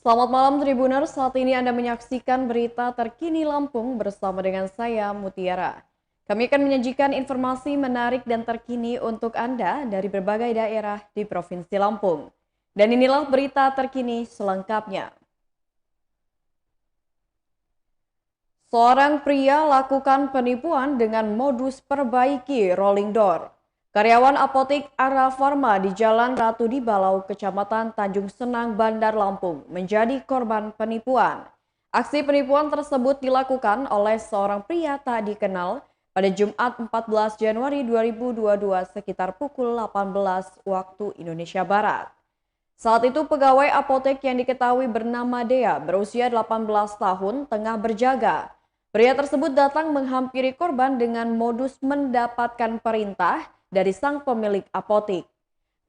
Selamat malam Tribuners, saat ini Anda menyaksikan berita terkini Lampung bersama dengan saya Mutiara. Kami akan menyajikan informasi menarik dan terkini untuk Anda dari berbagai daerah di Provinsi Lampung. Dan inilah berita terkini selengkapnya. Seorang pria lakukan penipuan dengan modus perbaiki rolling door. Karyawan apotik Ara Farma di Jalan Ratu di Balau, Kecamatan Tanjung Senang, Bandar Lampung, menjadi korban penipuan. Aksi penipuan tersebut dilakukan oleh seorang pria tak dikenal pada Jumat 14 Januari 2022 sekitar pukul 18 waktu Indonesia Barat. Saat itu pegawai apotek yang diketahui bernama Dea berusia 18 tahun tengah berjaga. Pria tersebut datang menghampiri korban dengan modus mendapatkan perintah dari sang pemilik apotik.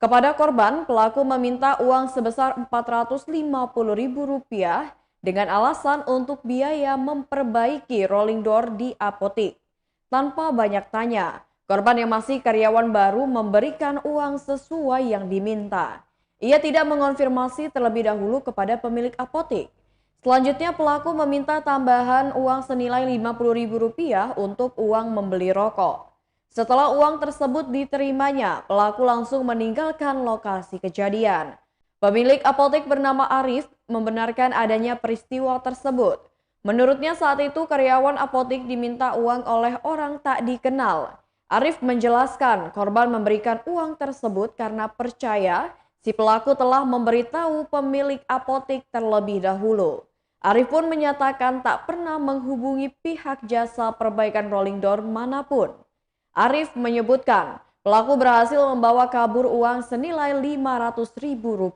Kepada korban, pelaku meminta uang sebesar Rp450.000 dengan alasan untuk biaya memperbaiki rolling door di apotik. Tanpa banyak tanya, korban yang masih karyawan baru memberikan uang sesuai yang diminta. Ia tidak mengonfirmasi terlebih dahulu kepada pemilik apotik. Selanjutnya pelaku meminta tambahan uang senilai Rp50.000 untuk uang membeli rokok. Setelah uang tersebut diterimanya, pelaku langsung meninggalkan lokasi kejadian. Pemilik apotek bernama Arif membenarkan adanya peristiwa tersebut. Menurutnya saat itu karyawan apotek diminta uang oleh orang tak dikenal. Arif menjelaskan korban memberikan uang tersebut karena percaya si pelaku telah memberitahu pemilik apotek terlebih dahulu. Arif pun menyatakan tak pernah menghubungi pihak jasa perbaikan rolling door manapun. Arif menyebutkan pelaku berhasil membawa kabur uang senilai Rp500.000.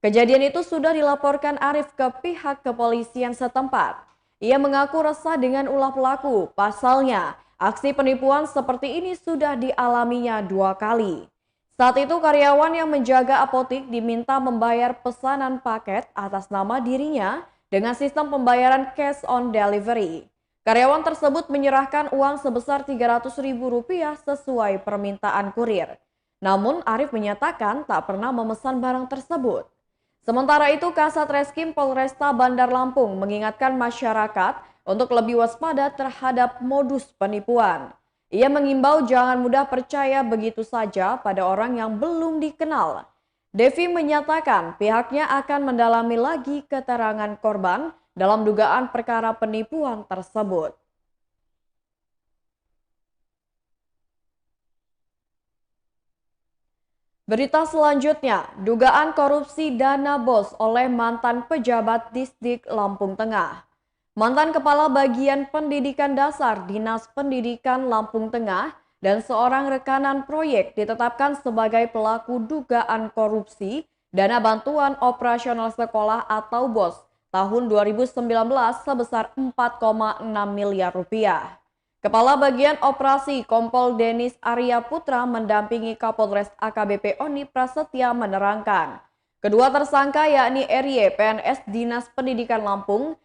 Kejadian itu sudah dilaporkan Arif ke pihak kepolisian setempat. Ia mengaku resah dengan ulah pelaku. Pasalnya, aksi penipuan seperti ini sudah dialaminya 2 kali. Saat itu karyawan yang menjaga apotik diminta membayar pesanan paket atas nama dirinya dengan sistem pembayaran cash on delivery. Karyawan tersebut menyerahkan uang sebesar Rp300.000 sesuai permintaan kurir. Namun Arif menyatakan tak pernah memesan barang tersebut. Sementara itu Kasat Reskrim Polresta Bandar Lampung mengingatkan masyarakat untuk lebih waspada terhadap modus penipuan. Ia mengimbau jangan mudah percaya begitu saja pada orang yang belum dikenal. Devi menyatakan pihaknya akan mendalami lagi keterangan korban dalam dugaan perkara penipuan tersebut. Berita selanjutnya, dugaan korupsi dana BOS oleh mantan pejabat Disdik Lampung Tengah. Mantan Kepala Bagian Pendidikan Dasar Dinas Pendidikan Lampung Tengah dan seorang rekanan proyek ditetapkan sebagai pelaku dugaan korupsi dana bantuan operasional sekolah atau BOS tahun 2019 sebesar Rp4,6 miliar. Kepala Bagian Operasi Kompol Denis Arya Putra mendampingi Kapolres AKBP Oni Prasetya menerangkan, kedua tersangka yakni RY PNS Dinas Pendidikan Lampung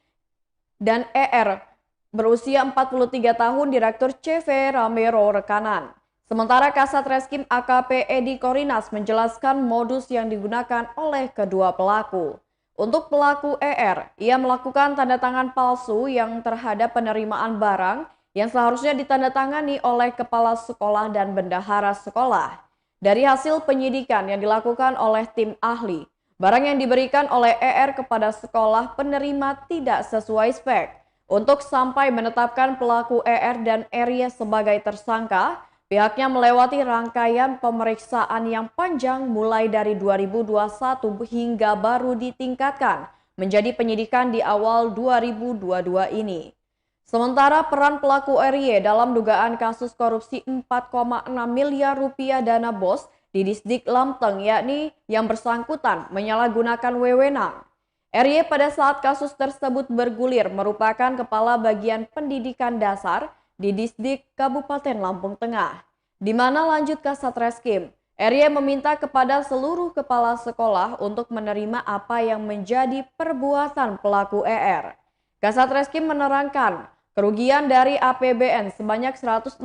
dan ER berusia 43 tahun Direktur CV Ramero Rekanan. Sementara Kasat Reskrim AKP Edi Korinas menjelaskan modus yang digunakan oleh kedua pelaku. Untuk pelaku ER, ia melakukan tanda tangan palsu yang terhadap penerimaan barang yang seharusnya ditandatangani oleh kepala sekolah dan bendahara sekolah. Dari hasil penyidikan yang dilakukan oleh tim ahli, barang yang diberikan oleh ER kepada sekolah penerima tidak sesuai spek. Untuk sampai menetapkan pelaku ER dan RY sebagai tersangka, pihaknya melewati rangkaian pemeriksaan yang panjang mulai dari 2021 hingga baru ditingkatkan menjadi penyidikan di awal 2022 ini. Sementara peran pelaku RY dalam dugaan kasus korupsi Rp4,6 miliar dana BOS di Disdik Lampung yakni yang bersangkutan menyalahgunakan wewenang. RY pada saat kasus tersebut bergulir merupakan Kepala Bagian Pendidikan Dasar di Disdik Kabupaten Lampung Tengah. Di mana lanjut Kasat Reskrim, RY meminta kepada seluruh kepala sekolah untuk menerima apa yang menjadi perbuatan pelaku ER. Kasat Reskrim menerangkan, kerugian dari APBN sebanyak 165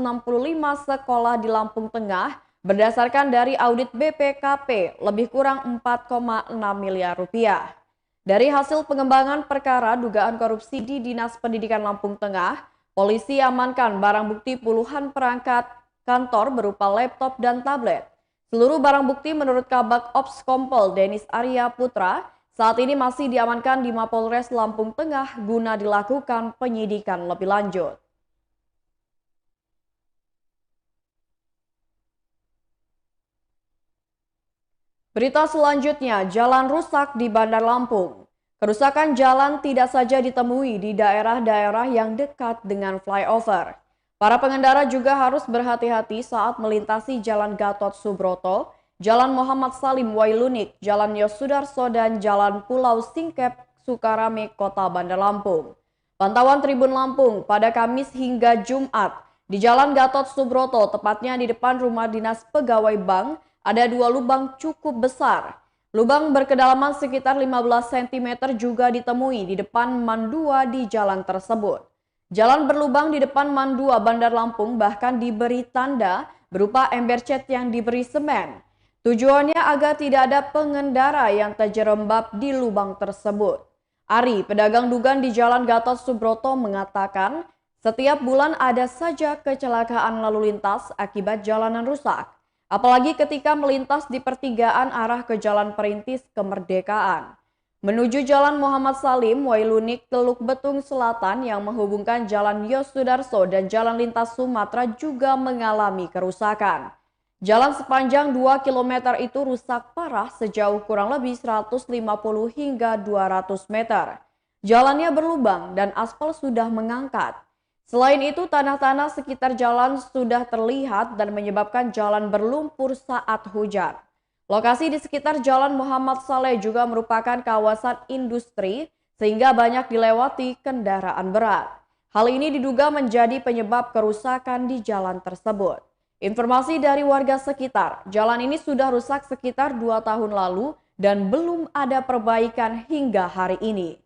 sekolah di Lampung Tengah berdasarkan dari audit BPKP lebih kurang Rp4,6 miliar. Dari hasil pengembangan perkara dugaan korupsi di Dinas Pendidikan Lampung Tengah, polisi amankan barang bukti puluhan perangkat kantor berupa laptop dan tablet. Seluruh barang bukti menurut Kabak Ops Kompol Denis Arya Putra saat ini masih diamankan di Mapolres Lampung Tengah guna dilakukan penyidikan lebih lanjut. Berita selanjutnya, jalan rusak di Bandar Lampung. Kerusakan jalan tidak saja ditemui di daerah-daerah yang dekat dengan flyover. Para pengendara juga harus berhati-hati saat melintasi Jalan Gatot Subroto, Jalan Muhammad Salim Wailunik, Jalan Yosudarso, dan Jalan Pulau Singkep, Sukarame, Kota Bandar Lampung. Pantauan Tribun Lampung pada Kamis hingga Jumat di Jalan Gatot Subroto, tepatnya di depan rumah dinas pegawai bank, ada dua lubang cukup besar. Lubang berkedalaman sekitar 15 cm juga ditemui di depan Mandua di jalan tersebut. Jalan berlubang di depan Mandua Bandar Lampung bahkan diberi tanda berupa ember cat yang diberi semen. Tujuannya agar tidak ada pengendara yang terjerembab di lubang tersebut. Ari, pedagang dugan di Jalan Gatot Subroto mengatakan, setiap bulan ada saja kecelakaan lalu lintas akibat jalanan rusak. Apalagi ketika melintas di pertigaan arah ke Jalan Perintis Kemerdekaan. Menuju Jalan Muhammad Salim, Wailunik, Teluk Betung Selatan yang menghubungkan Jalan Yosudarso dan Jalan Lintas Sumatera juga mengalami kerusakan. Jalan sepanjang 2 km itu rusak parah sejauh kurang lebih 150 hingga 200 meter. Jalannya berlubang dan aspal sudah mengangkat. Selain itu, tanah-tanah sekitar jalan sudah terlihat dan menyebabkan jalan berlumpur saat hujan. Lokasi di sekitar Jalan Muhammad Saleh juga merupakan kawasan industri sehingga banyak dilewati kendaraan berat. Hal ini diduga menjadi penyebab kerusakan di jalan tersebut. Informasi dari warga sekitar, jalan ini sudah rusak sekitar 2 tahun lalu dan belum ada perbaikan hingga hari ini.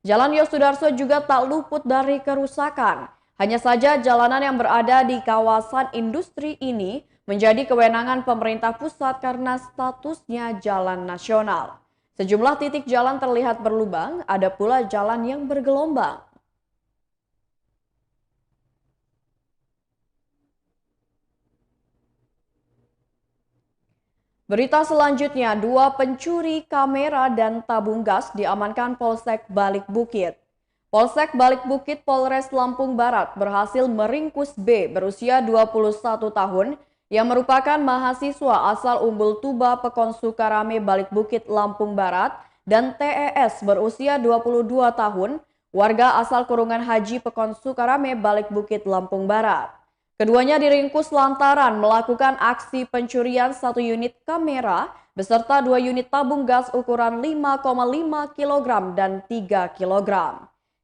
Jalan Yosudarso juga tak luput dari kerusakan. Hanya saja jalanan yang berada di kawasan industri ini menjadi kewenangan pemerintah pusat karena statusnya jalan nasional. Sejumlah titik jalan terlihat berlubang, ada pula jalan yang bergelombang. Berita selanjutnya, dua pencuri kamera dan tabung gas diamankan Polsek Balik Bukit. Polsek Balik Bukit Polres Lampung Barat berhasil meringkus B berusia 21 tahun yang merupakan mahasiswa asal Umbul Tuba Pekon Sukarame Balik Bukit Lampung Barat dan TES berusia 22 tahun warga asal Kurungan Haji Pekon Sukarame Balik Bukit Lampung Barat. Keduanya diringkus lantaran melakukan aksi pencurian 1 unit kamera beserta 2 unit tabung gas ukuran 5,5 kg dan 3 kg.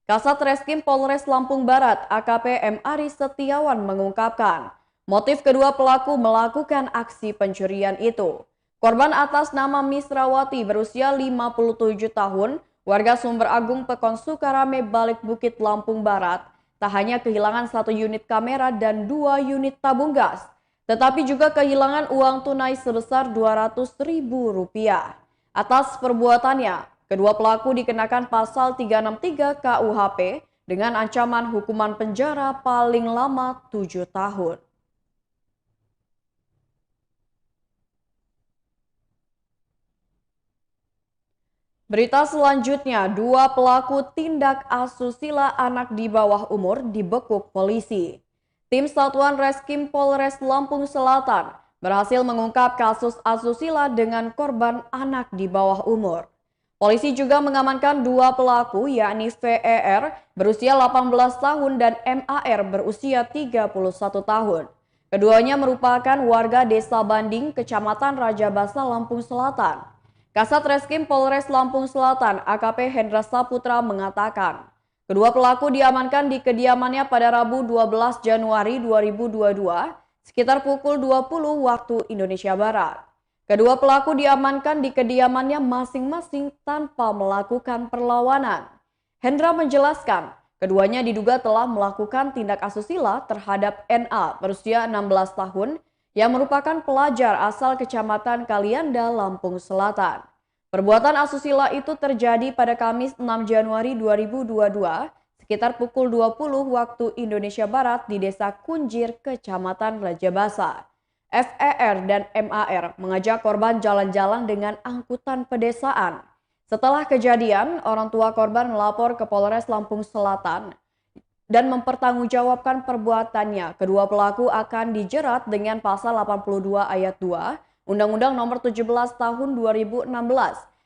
Kasat Reskrim Polres Lampung Barat AKP M. Aris Setiawan mengungkapkan, motif kedua pelaku melakukan aksi pencurian itu. Korban atas nama Misrawati berusia 57 tahun, warga Sumber Agung Pekon Sukarame Balik Bukit Lampung Barat, tak hanya kehilangan 1 unit kamera dan 2 unit tabung gas, tetapi juga kehilangan uang tunai sebesar Rp200.000. Atas perbuatannya, kedua pelaku dikenakan pasal 363 KUHP dengan ancaman hukuman penjara paling lama 7 tahun. Berita selanjutnya, dua pelaku tindak asusila anak di bawah umur dibekuk polisi. Tim Satuan Reskrim Polres Lampung Selatan berhasil mengungkap kasus asusila dengan korban anak di bawah umur. Polisi juga mengamankan dua pelaku yakni VER berusia 18 tahun dan MAR berusia 31 tahun. Keduanya merupakan warga Desa Banding, Kecamatan Rajabasa, Lampung Selatan. Kasat Reskrim Polres Lampung Selatan AKP Hendra Saputra mengatakan, kedua pelaku diamankan di kediamannya pada Rabu 12 Januari 2022 sekitar pukul 20 waktu Indonesia Barat. Kedua pelaku diamankan di kediamannya masing-masing tanpa melakukan perlawanan. Hendra menjelaskan, keduanya diduga telah melakukan tindak asusila terhadap NA berusia 16 tahun yang merupakan pelajar asal Kecamatan Kalianda, Lampung Selatan. Perbuatan asusila itu terjadi pada Kamis 6 Januari 2022 sekitar pukul 20 waktu Indonesia Barat di Desa Kunjir, Kecamatan Raja Basa. FER dan MAR mengajak korban jalan-jalan dengan angkutan pedesaan. Setelah kejadian, orang tua korban melapor ke Polres Lampung Selatan dan mempertanggungjawabkan perbuatannya. Kedua pelaku akan dijerat dengan pasal 82 ayat 2 Undang-Undang Nomor 17 Tahun 2016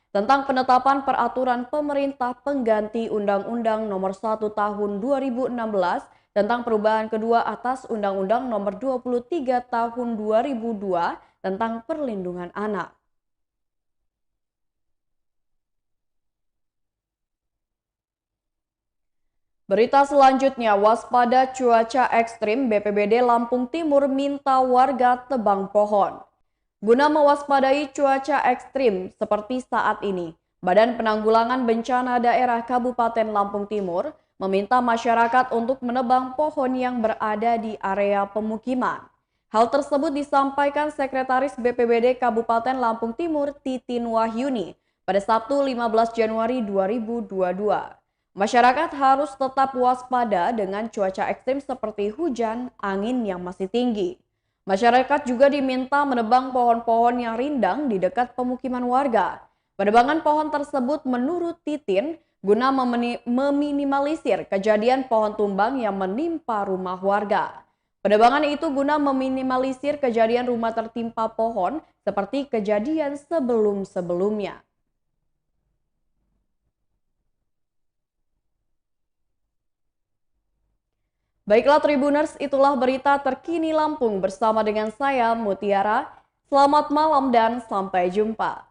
tentang penetapan peraturan pemerintah pengganti Undang-Undang Nomor 1 Tahun 2016 tentang perubahan kedua atas Undang-Undang Nomor 23 Tahun 2002 tentang perlindungan anak. Berita selanjutnya, waspada cuaca ekstrim, BPBD Lampung Timur minta warga tebang pohon. Guna mewaspadai cuaca ekstrim seperti saat ini, Badan Penanggulangan Bencana Daerah Kabupaten Lampung Timur meminta masyarakat untuk menebang pohon yang berada di area pemukiman. Hal tersebut disampaikan Sekretaris BPBD Kabupaten Lampung Timur Titin Wahyuni pada Sabtu 15 Januari 2022. Masyarakat harus tetap waspada dengan cuaca ekstrim seperti hujan, angin yang masih tinggi. Masyarakat juga diminta menebang pohon-pohon yang rindang di dekat pemukiman warga. Penebangan pohon tersebut menurut Titin guna meminimalisir kejadian pohon tumbang yang menimpa rumah warga. Penebangan itu guna meminimalisir kejadian rumah tertimpa pohon seperti kejadian sebelum-sebelumnya. Baiklah Tribuners, itulah berita terkini Lampung bersama dengan saya Mutiara. Selamat malam dan sampai jumpa.